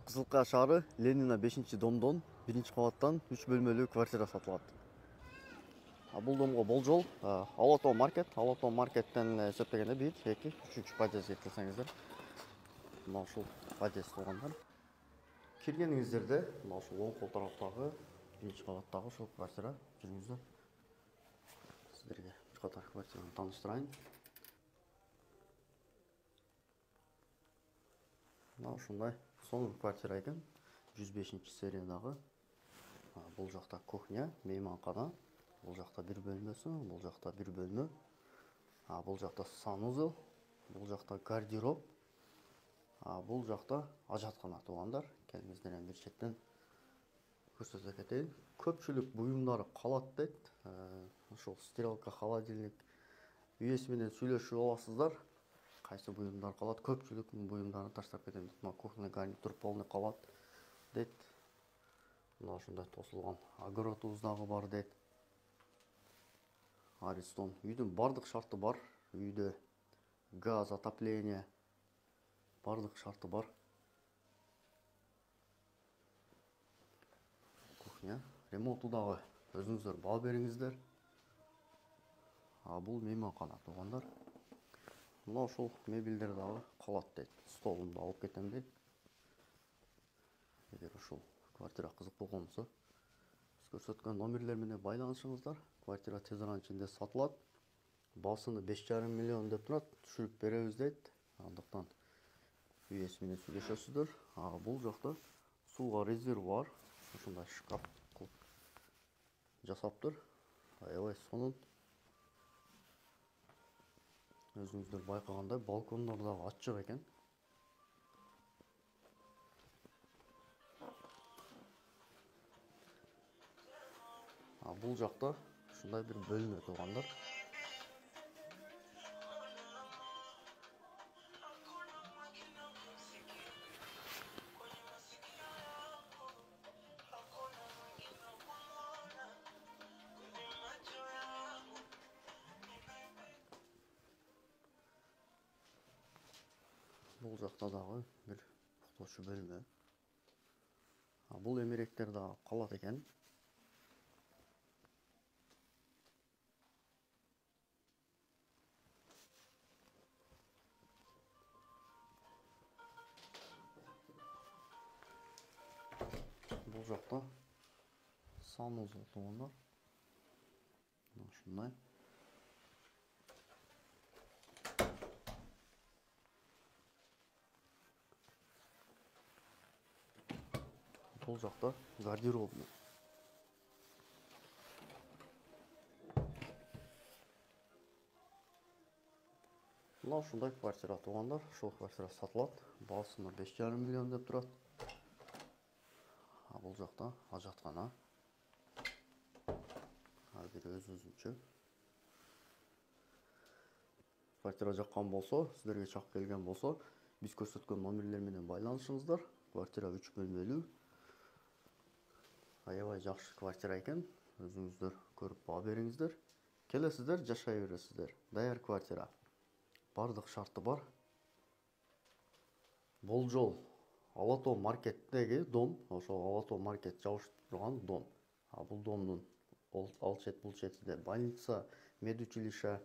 Кызылкая шаары Ленина 5-домдон 1-кабаттан 3 бөлмөлүү квартира сатылат. Бул домго болжол Алатоо маркет. Алатоо маркеттен эсептегенде 1, 2, 3 подъезд келсеңиздер. Мына ушул подъезд болгондар. Киргениңиздерде мына ушул оң кол тараптагы 1-кабаттагы ушул квартира жүрүңүздөр. Сиздерге катар квартираны тааныштырайын. Мына ушундай сонун квартира экен. 105-сериядагы. Бул жакта кухня, мейманкана. Бул жакта бир бөлмөсү, бул жакта бир бөлмө. Бул жакта санузел, бул жакта гардероб. Бул жакта ажаткана туугандар. Келиңиздер эми бир четтен көрсөтө кетейин. Көпчүлүк буюмдары калат дейт. Ошол стиралка, холодильник үйөсү менен сүйлөшүп аласыздар. Кайсы буюмдар калат? Көпчүлүк буюмдарын таштап кетем дейт. Мына кухня, гарнитур полный калат дейт. Мына ушундай тосулган огородубуз дагы бар дейт. Аристон. Үйдүн бардык шарты бар. Үйдө газ, отопление бардык шарты бар. Кухня. Ремонту дагы өзүңүздөр баа бериңиздер. Бул мейманкана туугандар. Мына ушул мебелдер дагы калат дейт. Столумду алып кетем дейт. Эгер ушул квартира кызык болгон болсо, биз көрсөткөн номерлер менен байланышыңыздар. Квартира тез арада ичинде сатылат. Басыны 5,5 миллион деп турат. Түшүрүп беребиз дейт. Андыктан үйөсү менен сүйлөшөсүздөр. Бул жакта сууга резервуар, ушундай шкаф кылып жасаптыр. Аябай сонун. Өзүңүздөр байкагандай балкондор дагы ачык экен. Бул жакта ушундай бир бөлмө туугандар. Бул жакта дагы бир уктоочу бөлмө. Бул эмеректер дагы калат экен. Бул жакта санузел туугандар. Мына ушундай. Бул жакта гардеробный. Мына ушундай квартира туугандар. Ушул квартира сатылат. Баасына 5,5 миллион деп турат. Бул жакта ажаткана. Бир өзүнчө. Квартира жаккан болсо, сиздерге чак келген болсо, биз көрсөткөн номерлер менен байланышыңыздар. Квартира 3 бөлмөлүү. Аябай жакшы квартира экен. Өзүңүздөр көрүп баа бериңиздер. Келесиздер, жашай бересиздер. Даяр квартира. Бардык шарты бар. Болжол Алатоо маркеттеги дом, ошол Алатоо маркет жабышып турган дом. Бул домдун ал чет бул четинде больница, медучилище,